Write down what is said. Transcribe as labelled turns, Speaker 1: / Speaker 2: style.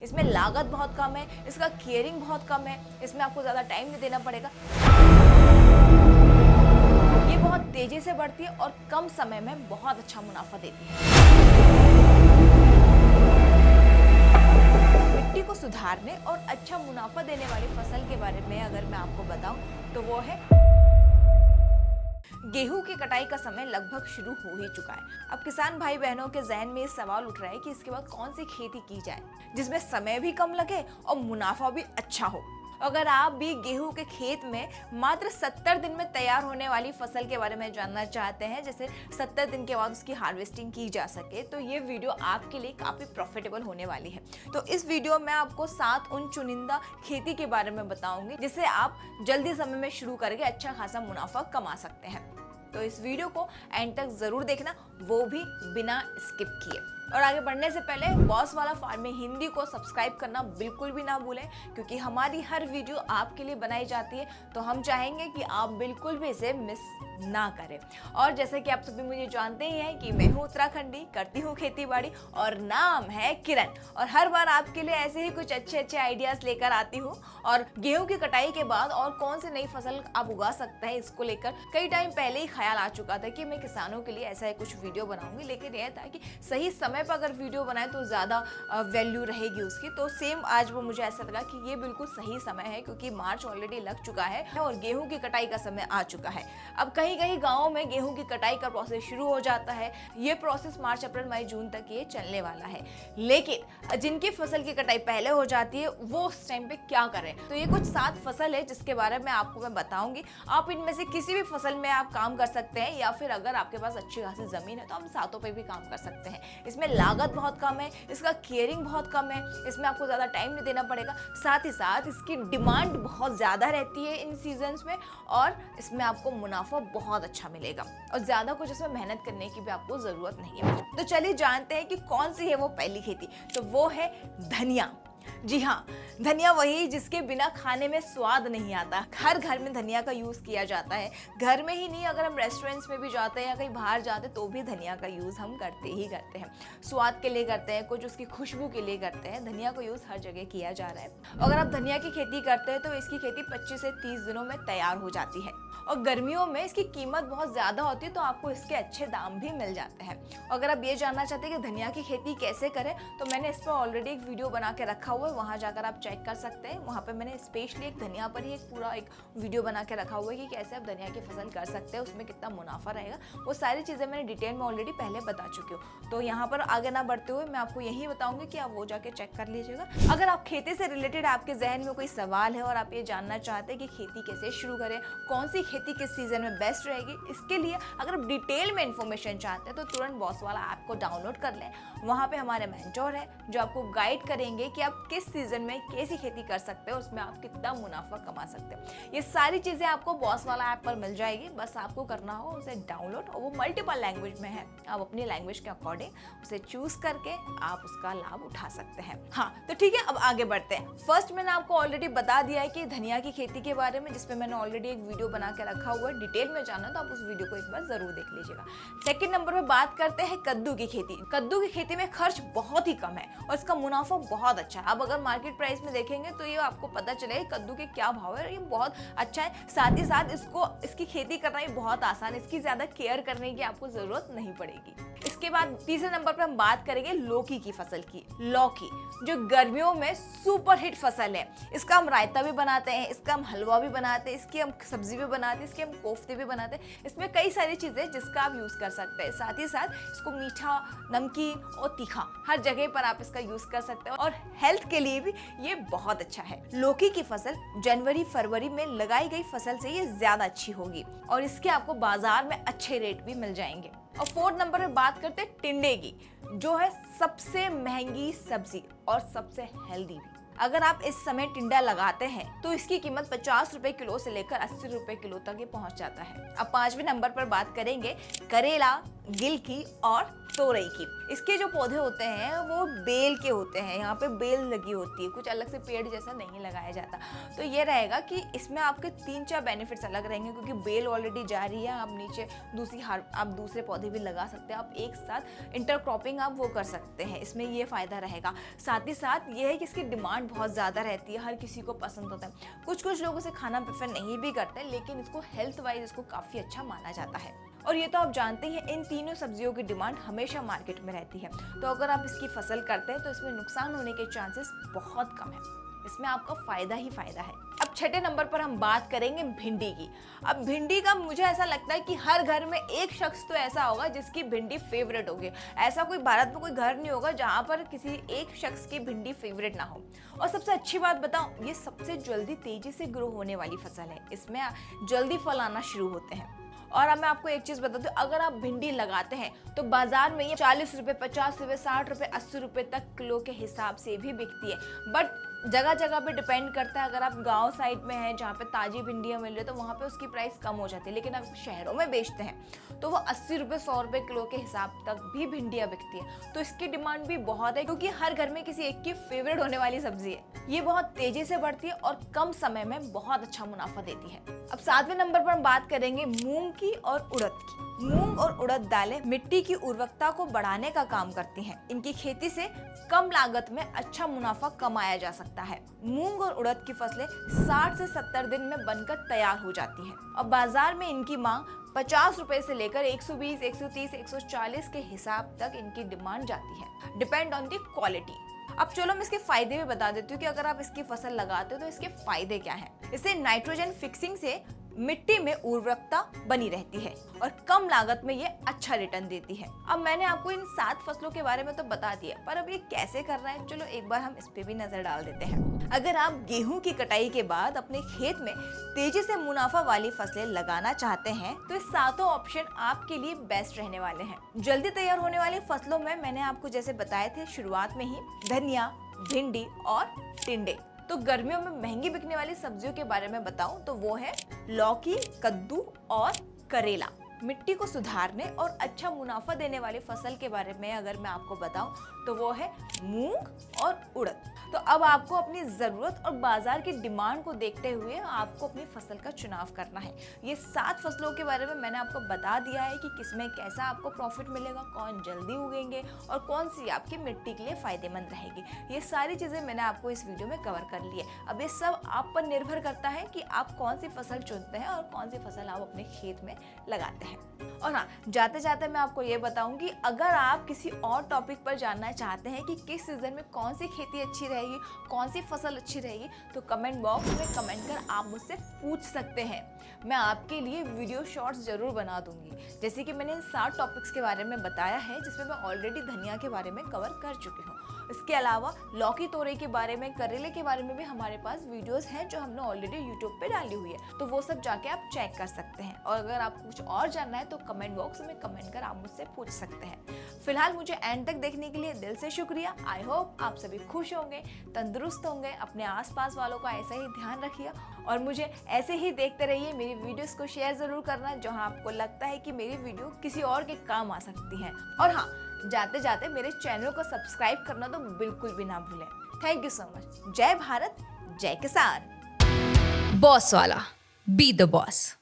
Speaker 1: इसमें लागत बहुत कम है, इसका केयरिंग बहुत कम है, इसमें आपको ज़्यादा टाइम नहीं देना पड़ेगा। ये बहुत तेजी से बढ़ती है और कम समय में बहुत अच्छा मुनाफा देती है। मिट्टी को सुधारने और अच्छा मुनाफा देने वाली फसल के बारे में अगर मैं आपको बताऊं तो वो है गेहूं की कटाई का समय लगभग शुरू हो ही चुका है। अब किसान भाई बहनों के जहन में सवाल उठ रहा है कि इसके बाद कौन सी खेती की जाए जिसमें समय भी कम लगे और मुनाफा भी अच्छा हो। अगर आप भी गेहूं के खेत में मात्र 70 दिन में तैयार होने वाली फसल के बारे में जानना चाहते हैं, जैसे 70 दिन के बाद उसकी हार्वेस्टिंग की जा सके, तो ये वीडियो आपके लिए काफ़ी प्रॉफिटेबल होने वाली है। तो इस वीडियो में आपको 7 उन चुनिंदा खेती के बारे में बताऊंगी जिसे आप जल्दी समय में शुरू करके अच्छा खासा मुनाफा कमा सकते हैं। तो इस वीडियो को एंड तक जरूर देखना, वो भी बिना स्किप किए। और आगे बढ़ने से पहले बॉस वाला फार्मिंग हिंदी को सब्सक्राइब करना बिल्कुल भी ना भूलें, क्योंकि हमारी हर वीडियो आपके लिए बनाई जाती है, तो हम चाहेंगे कि आप बिल्कुल भी इसे मिस ना करें। और जैसे कि आप सभी मुझे जानते ही हैं कि मैं हूँ उत्तराखंडी, करती हूँ खेती बाड़ी और नाम है किरण। और हर बार आपके लिए ऐसे ही कुछ अच्छे अच्छे आइडियाज लेकर आती हूँ। और गेहूं की कटाई के बाद और कौन सी नई फसल आप उगा सकते हैं, इसको लेकर कई टाइम पहले ही ख्याल आ चुका था कि मैं किसानों के लिए ऐसा ही कुछ वीडियो बनाऊंगी, लेकिन यह था कि सही समय पर अगर वीडियो बनाए तो ज़्यादा वैल्यू रहेगी उसकी। तो सेम आज वो मुझे ऐसा लगा कि ये बिल्कुल सही समय है, क्योंकि मार्च ऑलरेडी लग चुका है और गेहूं की कटाई का समय आ चुका है। अब कहीं कहीं गाँव में गेहूं की कटाई का प्रोसेस शुरू हो जाता है। ये प्रोसेस मार्च अप्रैल मई जून तक ये चलने वाला है। लेकिन जिनकी फसल की कटाई पहले हो जाती है वो उस टाइम पे क्या करें, तो ये कुछ 7 फसल है जिसके बारे में आपको मैं बताऊंगी। आप इनमें से किसी भी फसल में आप काम कर सकते हैं, या फिर अगर आपके पास अच्छी खासी जमीन है तो हम सातों पे भी काम कर सकते हैं। इसमें लागत बहुत कम है, इसका केयरिंग बहुत कम है, इसमें आपको ज़्यादा टाइम नहीं देना पड़ेगा। साथ ही साथ इसकी डिमांड बहुत ज़्यादा रहती है इन सीजन्स में, और इसमें आपको मुनाफा बहुत अच्छा मिलेगा और ज़्यादा कुछ इसमें मेहनत करने की भी आपको ज़रूरत नहीं है। तो चलिए जानते हैं कि कौन सी है वो पहली खेती। तो वो है धनिया। जी हाँ, धनिया वही जिसके बिना खाने में स्वाद नहीं आता। हर घर में धनिया का यूज़ किया जाता है। घर में ही नहीं, अगर हम रेस्टोरेंट्स में भी जाते हैं या कहीं बाहर जाते हैं तो भी धनिया का यूज़ हम करते ही करते हैं। स्वाद के लिए करते हैं, कुछ उसकी खुशबू के लिए करते हैं। धनिया का यूज़ हर जगह किया जा रहा है। अगर आप धनिया की खेती करते हैं तो इसकी खेती 25 से 30 दिनों में तैयार हो जाती है। और गर्मियों में इसकी कीमत बहुत ज़्यादा होती है, तो आपको इसके अच्छे दाम भी मिल जाते हैं। अगर आप ये जानना चाहते हैं कि धनिया की खेती कैसे करें, तो मैंने इस पर ऑलरेडी एक वीडियो बना के रखा हुआ है, वहाँ जाकर आप चेक कर सकते हैं। वहाँ पे मैंने स्पेशली एक धनिया पर ही एक वीडियो बना के रखा हुआ है कि कैसे आप धनिया की फसल कर सकते हैं, उसमें कितना मुनाफा रहेगा। वो सारी चीज़ें मैंने डिटेल में ऑलरेडी पहले बता चुकी हूँ। तो यहाँ पर आगे ना बढ़ते हुए मैं आपको यही बताऊँगी कि आप वो जाके चेक कर लीजिएगा। अगर आप खेती से रिलेटेड आपके जहन में कोई सवाल है और आप ये जानना चाहते हैं कि खेती कैसे शुरू करें, कौन सी खेती किस सीजन में बेस्ट रहेगी, इसके लिए अगर आप डिटेल में इंफॉर्मेशन चाहते हैं तो तुरंत बॉस वाला ऐप को डाउनलोड कर लें। वहाँ पे हमारे मेंटोर है जो आपको गाइड करेंगे कि आप किस सीजन में कैसी खेती कर सकते हो, उसमें आप कितना मुनाफा कमा सकते हो। ये सारी चीज़ें आपको बॉस वाला ऐप पर मिल जाएगी। बस आपको करना हो उसे डाउनलोड, और वो मल्टीपल लैंग्वेज में है। आप अपनी लैंग्वेज के अकॉर्डिंग उसे चूज करके आप उसका लाभ उठा सकते हैं। हाँ, तो ठीक है, अब आगे बढ़ते हैं। फर्स्ट मैंने आपको ऑलरेडी बता दिया है कि धनिया की खेती के बारे में, जिसपे मैंने ऑलरेडी एक वीडियो बना के रखा हुआ है। डिटेल में जानना तो आप उस वीडियो को एक बार जरूर देख लीजिएगा। सेकंड नंबर पे बात करते हैं कद्दू की खेती। कद्दू की खेती में खर्च बहुत ही कम है और इसका मुनाफा बहुत अच्छा है। अब अगर मार्केट प्राइस में देखेंगे तो ये आपको पता चलेगा कद्दू के क्या भाव है, और ये बहुत अच्छा है। साथ ही साथ इसकी खेती करना ही बहुत आसान है, इसकी ज्यादा केयर करने की आपको जरूरत नहीं पड़ेगी। इसके बाद तीसरे नंबर पर हम बात करेंगे लौकी की फसल की। लौकी जो गर्मियों में सुपर हिट फसल है। इसका हम रायता भी बनाते हैं, इसका हम हलवा भी बनाते हैं, इसकी हम सब्जी भी बनाते हैं, इसके हम कोफ्ते भी बनाते हैं। इसमें कई सारी चीजें जिसका आप यूज कर सकते हैं। साथ ही साथ इसको मीठा, नमकीन और तीखा हर जगह पर आप इसका यूज कर सकते हैं, और हेल्थ के लिए भी ये बहुत अच्छा है। लौकी की फसल जनवरी फरवरी में लगाई गई फसल से ये ज्यादा अच्छी होगी, और इसके आपको बाजार में अच्छे रेट भी मिल जाएंगे। और फोर्थ नंबर पे बात करते हैं टिंडे की, जो है सबसे महंगी सब्जी और सबसे हेल्दी भी। अगर आप इस समय टिंडा लगाते हैं तो इसकी कीमत 50 रुपए किलो से लेकर 80 रुपए किलो तक ये पहुंच जाता है। अब 5वें नंबर पर बात करेंगे करेला, गिलकी और तोरई की। इसके जो पौधे होते हैं वो बेल के होते हैं, यहाँ पे बेल लगी होती है, कुछ अलग से पेड़ जैसा नहीं लगाया जाता। तो ये रहेगा कि इसमें आपके 3-4 बेनिफिट्स अलग रहेंगे, क्योंकि बेल ऑलरेडी जा रही है, आप नीचे आप दूसरे पौधे भी लगा सकते हैं, आप एक साथ इंटरक्रॉपिंग आप वो कर सकते हैं, इसमें ये फ़ायदा रहेगा। साथ ही साथ ये है कि इसकी डिमांड बहुत ज़्यादा रहती है, हर किसी को पसंद होता है। कुछ लोग इसे खाना प्रेफर नहीं भी करते, लेकिन इसको हेल्थ वाइज इसको काफ़ी अच्छा माना जाता है। और ये तो आप जानते हैं, इन तीनों सब्जियों की डिमांड हमेशा मार्केट में रहती है। तो अगर आप इसकी फसल करते हैं तो इसमें नुकसान होने के चांसेस बहुत कम है, इसमें आपका फायदा ही फायदा है। अब छठे नंबर पर हम बात करेंगे भिंडी की। अब भिंडी का मुझे ऐसा लगता है कि हर घर में एक शख्स तो ऐसा होगा जिसकी भिंडी फेवरेट होगी। ऐसा कोई भारत में कोई घर नहीं होगा जहाँ पर किसी एक शख्स की भिंडी फेवरेट ना हो। और सबसे अच्छी बात बताऊं, ये सबसे जल्दी तेजी से ग्रो होने वाली फसल है, इसमें जल्दी फल आना शुरू होते हैं। और अब मैं आपको एक चीज बता दूं, अगर आप भिंडी लगाते हैं तो बाजार में ये 40 रुपए, 50 रुपए, 60 रुपए, 80 रुपए तक किलो के हिसाब से भी बिकती है। बट जगह जगह पे डिपेंड करता है, अगर आप गांव साइड में हैं जहाँ पे ताजी भिंडियाँ मिल रही है तो वहाँ पे उसकी प्राइस कम हो जाती है, लेकिन आप शहरों में बेचते हैं तो वो 80 रुपए, 100 रुपए किलो के हिसाब तक भी भिंडियाँ बिकती है। तो इसकी डिमांड भी बहुत है, क्योंकि हर घर में किसी एक की फेवरेट होने वाली सब्जी है। ये बहुत तेजी से बढ़ती है और कम समय में बहुत अच्छा मुनाफा देती है। अब 7वें नंबर पर हम बात करेंगे मूंग की और उड़द की। मूंग और उड़द दालें मिट्टी की उर्वरकता को बढ़ाने का काम करती हैं। इनकी खेती से कम लागत में अच्छा मुनाफा कमाया जा सकता है। मूंग और उड़द की फसलें 60 से 70 दिन में बनकर तैयार हो जाती हैं और बाजार में इनकी मांग 50 रुपए से लेकर 120, 130, 140 के हिसाब तक इनकी डिमांड जाती है, डिपेंड ऑन दी क्वालिटी। अब चलो मैं इसके फायदे भी बता देती हूँ कि अगर आप इसकी फसल लगाते हो तो इसके फायदे क्या हैं। इससे नाइट्रोजन फिक्सिंग से मिट्टी में उर्वरकता बनी रहती है और कम लागत में ये अच्छा रिटर्न देती है। अब मैंने आपको इन 7 फसलों के बारे में तो बता दिया, पर अब ये कैसे करना है, चलो एक बार हम इस पे भी नजर डाल देते हैं। अगर आप गेहूं की कटाई के बाद अपने खेत में तेजी से मुनाफा वाली फसलें लगाना चाहते हैं तो ये 7 ऑप्शन आपके लिए बेस्ट रहने वाले हैं। जल्दी तैयार होने वाली फसलों में मैंने आपको जैसे बताए थे शुरुआत में ही, धनिया, भिंडी और टिंडे। तो गर्मियों में महंगी बिकने वाली सब्जियों के बारे में बताऊं तो वो है लौकी, कद्दू और करेला। मिट्टी को सुधारने और अच्छा मुनाफा देने वाली फसल के बारे में अगर मैं आपको बताऊं तो वो है मूंग और उड़द। तो अब आपको अपनी ज़रूरत और बाजार की डिमांड को देखते हुए आपको अपनी फसल का चुनाव करना है। ये 7 फसलों के बारे में मैंने आपको बता दिया है कि किसमें कैसा आपको प्रॉफिट मिलेगा, कौन जल्दी उगेंगे और कौन सी आपकी मिट्टी के लिए फ़ायदेमंद रहेगी। ये सारी चीज़ें मैंने आपको इस वीडियो में कवर कर ली है। अब ये सब आप पर निर्भर करता है कि आप कौन सी फसल चुनते हैं और कौन सी फसल आप अपने खेत में लगाते हैं। और हाँ, जाते जाते मैं आपको ये बताऊंगी, अगर आप किसी और टॉपिक पर जानना चाहते हैं कि किस सीजन में कौन सी खेती अच्छी रहेगी, कौन सी फसल अच्छी रहेगी, तो कमेंट बॉक्स में कमेंट कर आप मुझसे पूछ सकते हैं। मैं आपके लिए वीडियो शॉर्ट्स जरूर बना दूंगी, जैसे कि मैंने इन 7 टॉपिक्स के बारे में बताया है, जिसमें मैं ऑलरेडी धनिया के बारे में कवर कर चुकी हूँ। इसके अलावा लौकी, तोरई के बारे में, करेले के बारे में भी हमारे पास वीडियोस हैं जो हमने ऑलरेडी यूट्यूब पे डाली हुई है, तो वो सब जाके आप चेक कर सकते हैं। और अगर आपको कुछ और जानना है तो कमेंट बॉक्स में कमेंट कर आप मुझसे पूछ सकते हैं। फिलहाल मुझे एंड तक देखने के लिए दिल से शुक्रिया। आई होप आप सभी खुश होंगे, तंदुरुस्त होंगे, अपने आसपास वालों का ऐसा ही ध्यान रखिए और मुझे ऐसे ही देखते रहिए। मेरी वीडियोस को शेयर जरूर करना जहां आपको लगता है कि मेरी वीडियो किसी और के काम आ सकती है। और हाँ, जाते जाते मेरे चैनल को सब्सक्राइब करना तो बिल्कुल भी ना भूलें। Thank you so much. जय भारत, जय किसान।
Speaker 2: बॉस वाला, बी द बॉस।